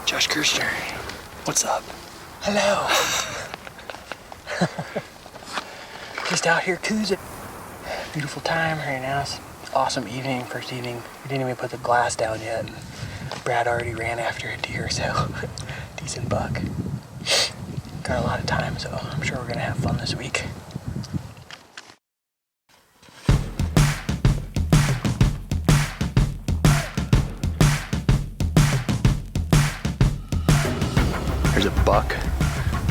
Josh Kirchner, what's up? Hello. Just out here Coues. Beautiful time right now. It's awesome evening, first evening. We didn't even put the glass down yet. And Brad already ran after a deer, so decent buck. Got a lot of time, so I'm sure we're gonna have fun this week. There's a buck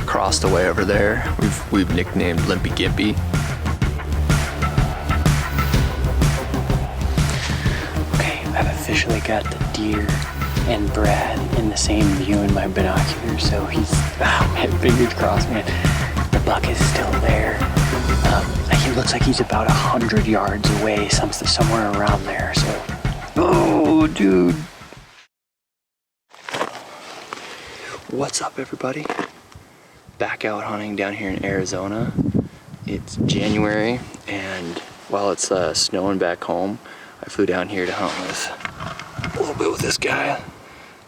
across the way over there. We've nicknamed Limpy Gimpy. Okay, I've officially got the deer and Brad in the same view in my binoculars, so he's, oh man, fingers crossed, man. The buck is still there. He looks like he's about 100 yards away, somewhere around there, so. Oh, dude. What's up, everybody? Back out hunting down here in Arizona. It's January, and while it's snowing back home, I flew down here to hunt with a little bit with this guy,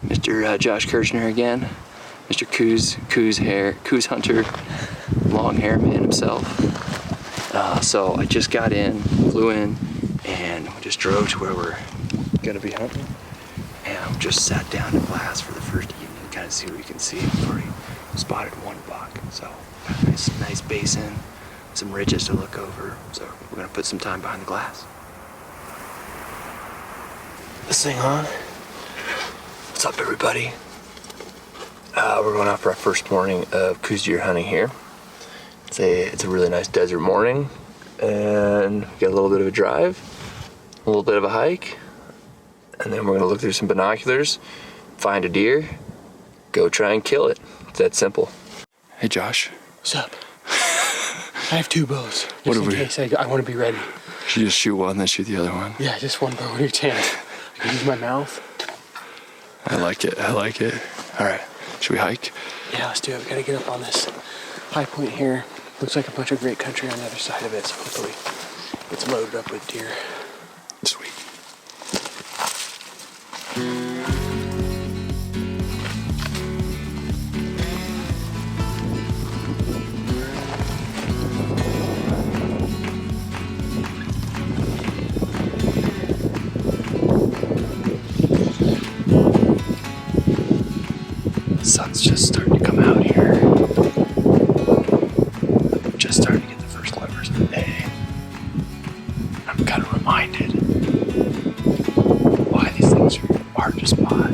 Mr. Josh Kirchner again, Mr. Coues Hunter, long hair man himself. So I just got in, flew in, and we just drove to where we're gonna be hunting, and just sat down to glass for the first evening. Kind of see what we can see. We've already spotted one buck, so got a nice basin, some ridges to look over. So we're gonna put some time behind the glass. This thing on. What's up, everybody? We're going out for our first morning of Coues deer hunting here. It's a really nice desert morning, and we got a little bit of a drive, a little bit of a hike, and then we're gonna look through some binoculars, find a deer, go try and kill it. It's that simple. Hey, Josh. What's up? I have two bows. What Just in case I want to be ready. Should you just shoot one, then shoot the other one? Yeah, just one bow in each hand. I can use my mouth. I like it. I like it. All right. Should we hike? Yeah, let's do it. We gotta get up on this high point here. Looks like a bunch of great country on the other side of it, so hopefully it's loaded up with deer. Sweet. The sun's just starting to come out here. Just starting to get the first glimmers of the day. I'm kind of reminded why these things are hard to spot.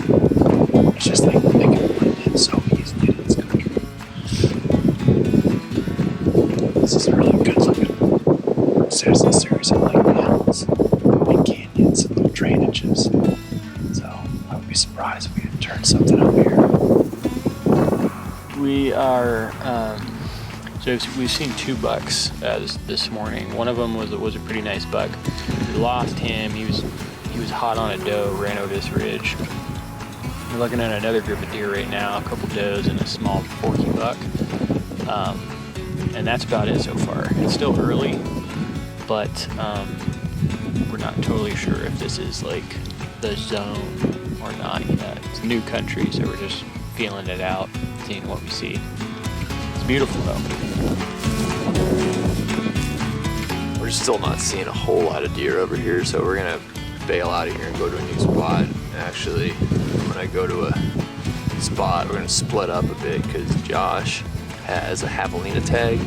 It's just like they can blend in so easily to this country. This is a really good looking citizen series of like mountains and canyons and little drainages. So I would be surprised if we had turned something up here. We are, so we've seen two bucks this morning. One of them was a pretty nice buck. We lost him. He was hot on a doe, ran over this ridge. We're looking at another group of deer right now, a couple does and a small forky buck. And that's about it so far. It's still early, but we're not totally sure if this is like the zone or not yet. It's new country, so we're just feeling it out, seeing what we see. It's beautiful though. We're still not seeing a whole lot of deer over here, so we're gonna bail out of here and go to a new spot. Actually, when I go to a spot, we're gonna split up a bit because Josh has a javelina tag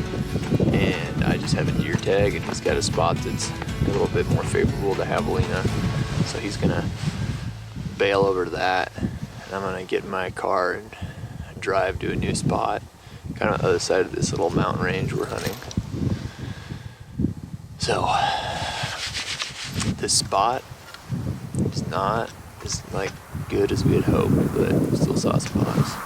and I just have a deer tag, and he's got a spot that's a little bit more favorable to javelina, so he's gonna bail over to that. I'm gonna get in my car and drive to a new spot, kind of the other side of this little mountain range we're hunting. So this spot is not as like good as we had hoped, but we still saw spots.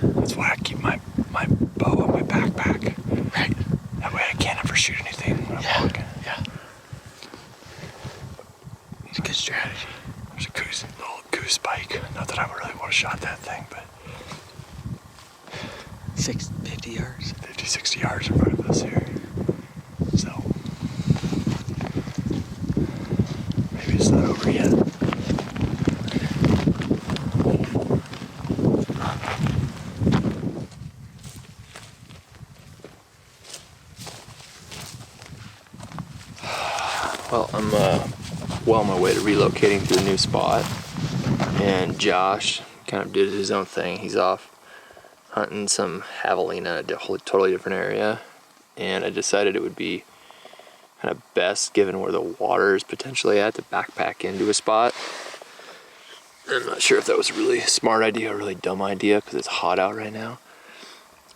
That's why I keep my would have shot that thing, but 50 yards. 50, 60 yards in front of us here. So maybe it's not over yet. Well, I'm well on my way to relocating to a new spot, and Josh kind of did his own thing. He's off hunting some javelina in a totally different area, and I decided it would be kind of best, given where the water is potentially at, to backpack into a spot. I'm not sure if that was a really smart idea or a really dumb idea because it's hot out right now.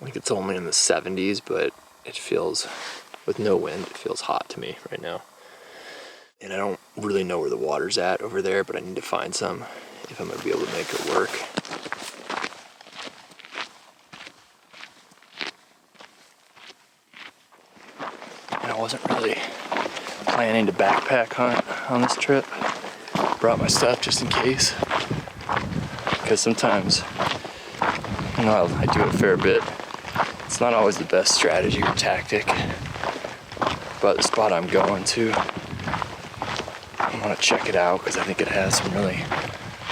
I think it's only in the 70s, but it feels, with no wind, it feels hot to me right now. And I don't really know where the water's at over there, but I need to find some if I'm gonna be able to make it work. And I wasn't really planning to backpack hunt on this trip. Brought my stuff just in case, because sometimes, you know, I do it a fair bit. It's not always the best strategy or tactic, but the spot I'm going to, I want to check it out because I think it has some really,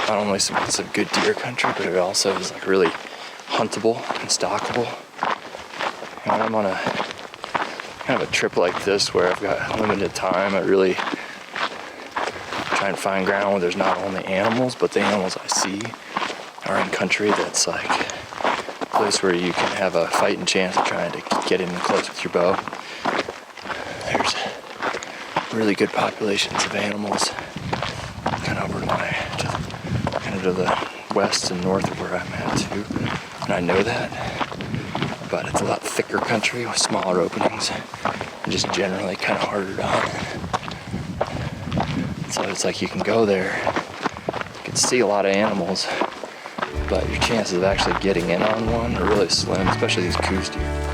not only some good deer country, but it also is like really huntable and stockable. And I'm on a kind of a trip like this where I've got limited time. I really try and find ground where there's not only animals, but the animals I see are in country that's like a place where you can have a fighting chance of trying to get in close with your bow. There's really good populations of animals kind of over to the west and north of where I'm at too, and I know that, but it's a lot thicker country with smaller openings and just generally kind of harder to hunt. So it's like you can go there, you can see a lot of animals, but your chances of actually getting in on one are really slim, especially these Coues deer.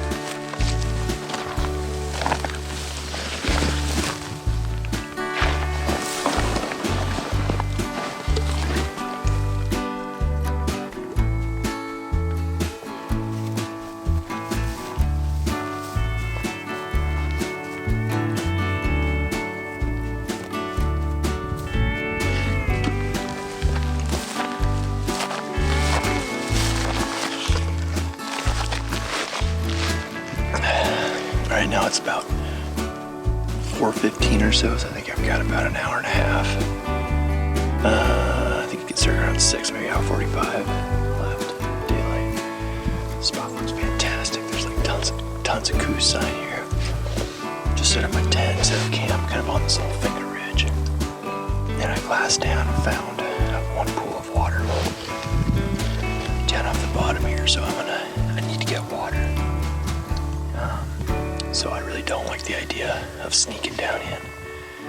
Right now it's about 4:15 or so I think I've got about an hour and a half. I think it gets started around 6, maybe hour 45 left, daylight. The spot looks fantastic. There's like tons of Coues sign here. Just set up my tent, set up camp, kind of on this little finger ridge. And I glassed down and found one pool of water down off the bottom here, so I need to get water. So I really don't like the idea of sneaking down in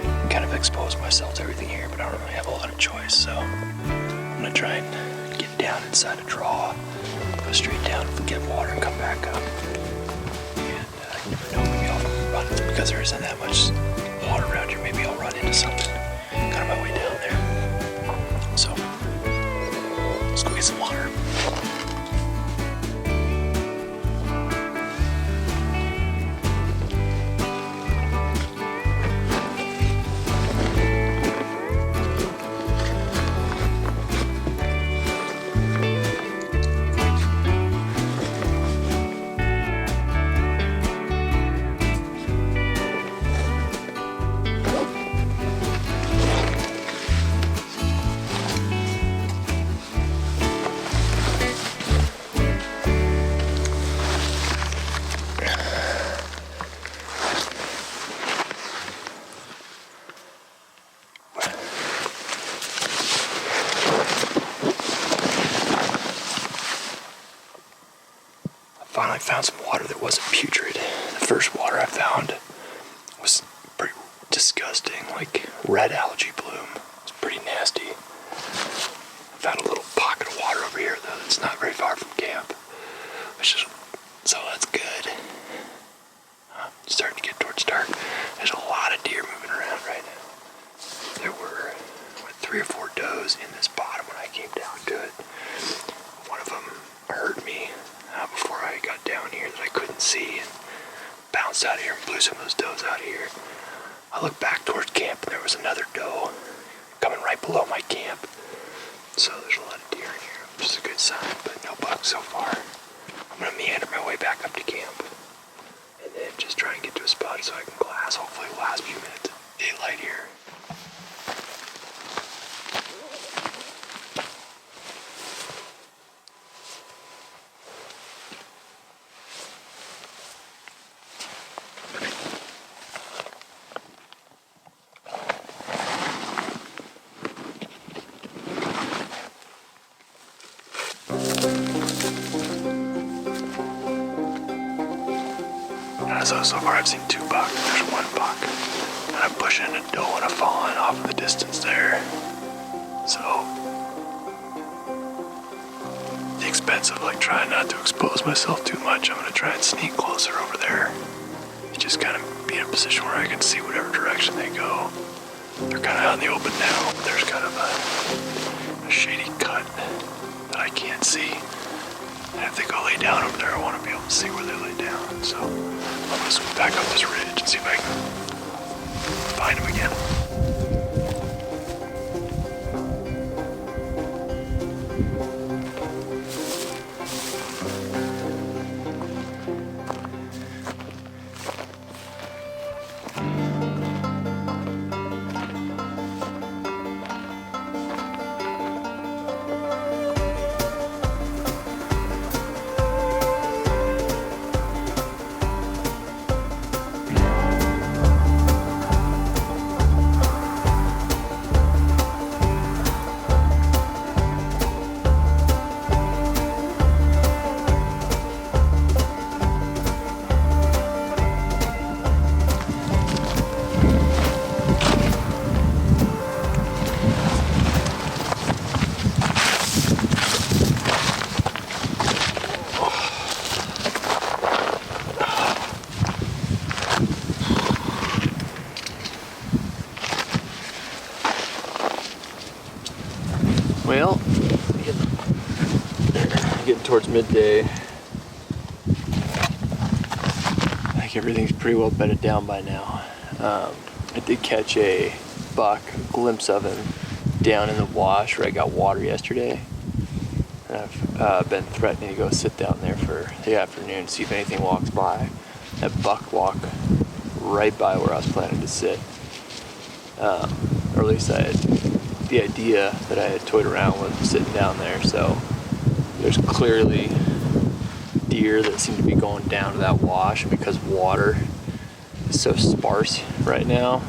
and kind of expose myself to everything here, but I don't really have a lot of choice, so I'm gonna try and get down inside a draw, go straight down, get water, and come back up. And you never know, maybe I'll run, because there isn't that much water around here, maybe I'll run into something kind of my way down there. So let's go get some water. Finally found some water that wasn't putrid. The first water I found was pretty disgusting, like red algae bloom. It's pretty nasty. I found a little pocket of water over here though that's not very far from camp, so that's good. It's starting to get towards dark. There's a lot of deer moving around right now. There were 3 or 4 does in this bottom when I came down to it. out of here and blew some of those does out of here. I looked back towards camp and there was another doe coming right below my camp. So there's a lot of deer in here, which is a good sign, but no bucks so far. I'm gonna meander my way back up to camp and then just try and get to a spot so I can glass. Hopefully the last few minutes of daylight here. So far I've seen 2 bucks. There's 1 buck. And I'm pushing a doe and a fawn off in the distance there. So, at the expense of like trying not to expose myself too much, I'm gonna try and sneak closer over there. And just kind of be in a position where I can see whatever direction they go. They're kind of out in the open now. There's kind of a shady cut that I can't see. And if they go lay down over there, I want to be able to see where they lay down. So I'm going to swim back up this ridge and see if I can find them again. Well, getting towards midday. I think everything's pretty well bedded down by now. I did catch a buck, a glimpse of him down in the wash where I got water yesterday. And I've been threatening to go sit down there for the afternoon, see if anything walks by. That buck walked right by where I was planning to sit. Or at least the idea that I had toyed around with sitting down there. So there's clearly deer that seem to be going down to that wash because water is so sparse right now.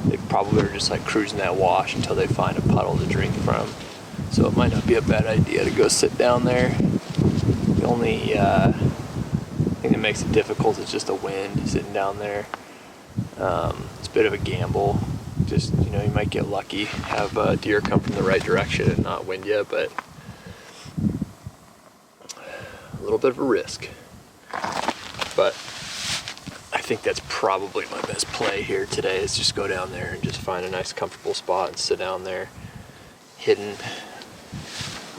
They probably are just like cruising that wash until they find a puddle to drink from. So it might not be a bad idea to go sit down there. The only thing that makes it difficult is just the wind sitting down there. It's a bit of a gamble. Just, you might get lucky, have deer come from the right direction and not wind you, but a little bit of a risk. But I think that's probably my best play here today, is just go down there and just find a nice comfortable spot and sit down there hidden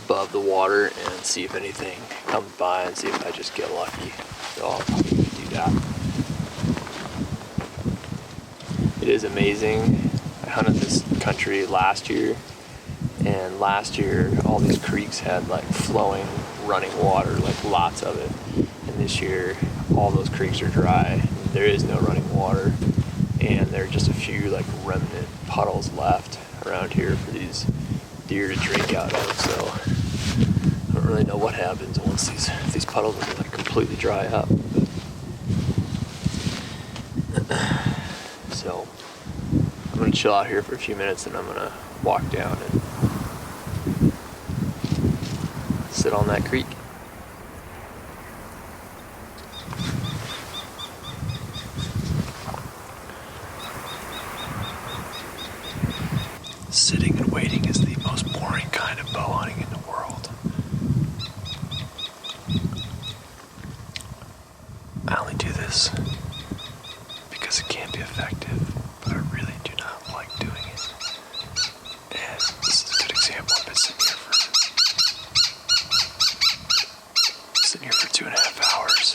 above the water and see if anything comes by and see if I just get lucky. So I'll probably do that. It is amazing. I hunted this country last year, and last year all these creeks had like flowing running water, like lots of it, and this year all those creeks are dry. There is no running water, and there are just a few like remnant puddles left around here for these deer to drink out of. So I don't really know what happens once these puddles are like completely dry up. So I'm gonna chill out here for a few minutes, and I'm gonna walk down and sit on that creek. Sitting and waiting is the most boring kind of bow hunting in the world. I only do this because it can be effective, but I really do not like doing it. And this is a good example. I've been sitting here for 2.5 hours.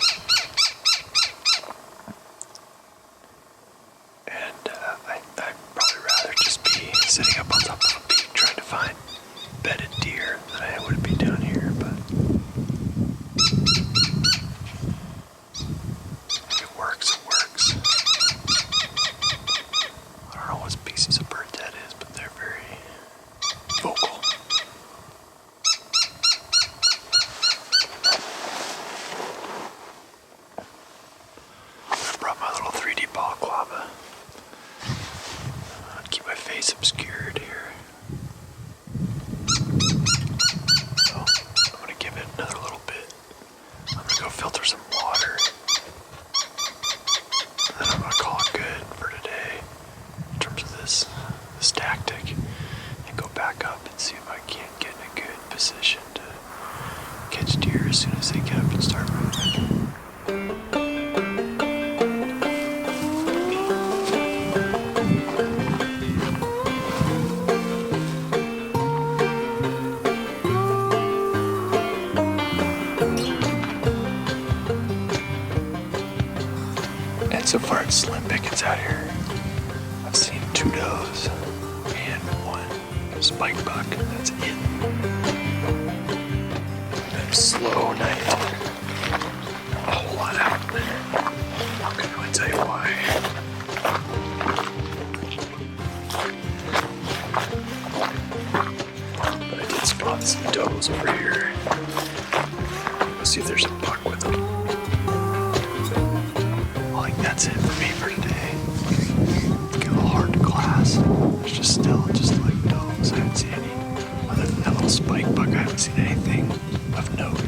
So far it's slim pickings out here. I've seen 2 does and 1 spike buck. That's it. And slow night. A whole lot out. I'm gonna really tell you why. But I did spot some does over here. Let's see if there's a buck with them. I think that's it for me for today. Get a little hard to class. There's just still just like does. I haven't seen any. Other than that little spike buck, I haven't seen anything of note.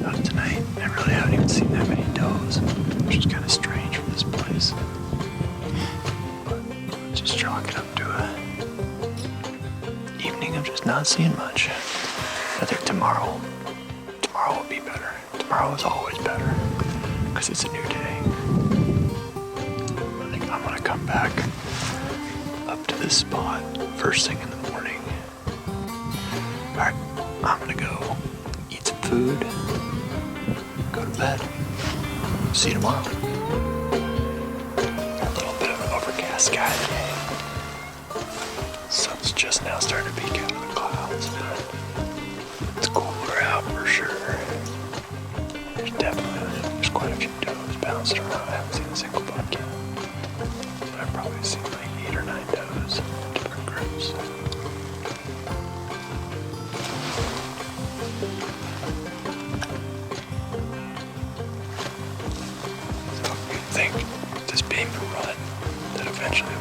Not tonight. I really haven't even seen that many does, which is kind of strange for this place. But just chalk it up to a evening of just not seeing much. I think tomorrow will be better. Tomorrow is always better because it's a new day. I think I'm gonna come back up to this spot first thing in the morning. Alright, I'm gonna go eat some food, go to bed. See you tomorrow. A little bit of an overcast sky today. Sun's just now starting to peek out of the clouds, but it's cooler out for sure. There's quite a few does bouncing around. I haven't seen a single buck yet. But I've probably seen like 8 or 9 does in different groups. So you'd think this being the rut that eventually a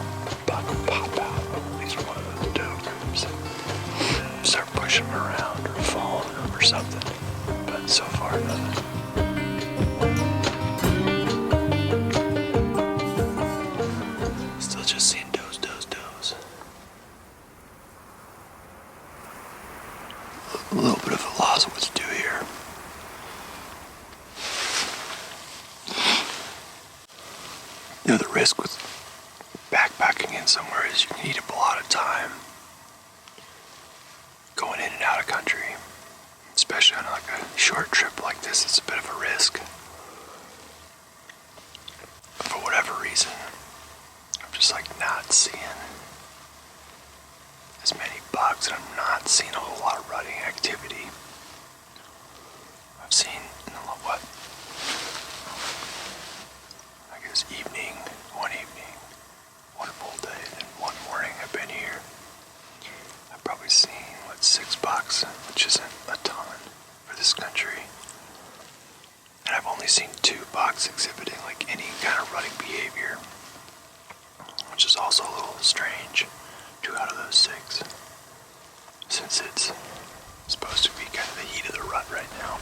buck will pop out of at least one of those doe groups and start pushing them around or following them or something. But so far nothing. Still just seeing does. A little bit of a loss of what to do here. You know, the risk with backpacking in somewhere is you can eat up a lot of time going in and out of country. Especially on like a short trip like this, it's a bit of a risk. For whatever reason, I'm just like not seeing as many bucks, and I'm not seeing a whole lot of rutting activity. I've seen, I guess one full day, and then one morning I've been here. I've probably seen, 6 bucks, which isn't a ton for this country. And I've only seen 2 bucks exhibiting like any kind of rutting behavior, which is also a little strange. 2 out of those 6, since it's supposed to be kind of the heat of the rut right now.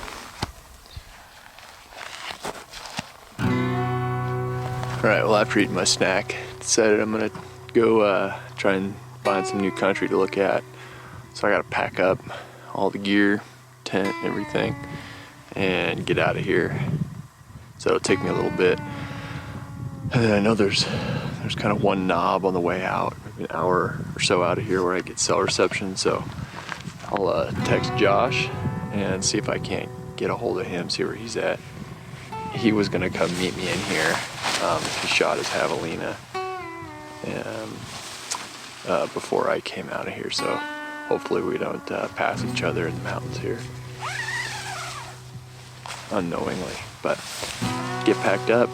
Alright, well, after eating my snack, decided I'm gonna go try and find some new country to look at. So I gotta pack up all the gear, tent, everything, and get out of here. So it'll take me a little bit. And then I know there's kind of one knob on the way out, maybe an hour or so out of here where I get cell reception. So I'll text Josh and see if I can't get a hold of him, see where he's at. He was gonna come meet me in here. He shot his javelina before I came out of here, so hopefully we don't pass each other in the mountains here unknowingly. But get packed up,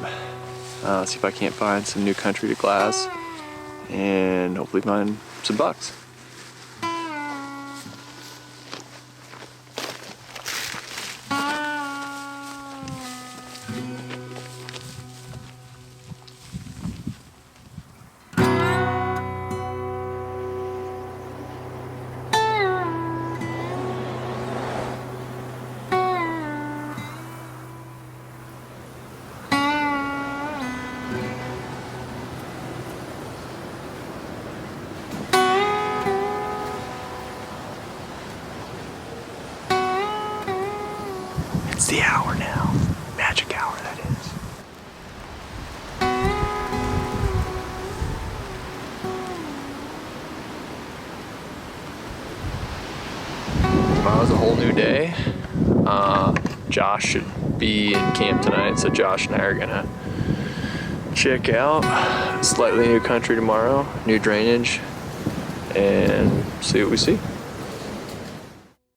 see if I can't find some new country to glass, and hopefully find some bucks. It's the hour now. Magic hour, that is. Tomorrow's a whole new day. Josh should be in camp tonight, so Josh and I are gonna check out slightly new country tomorrow, new drainage, and see what we see.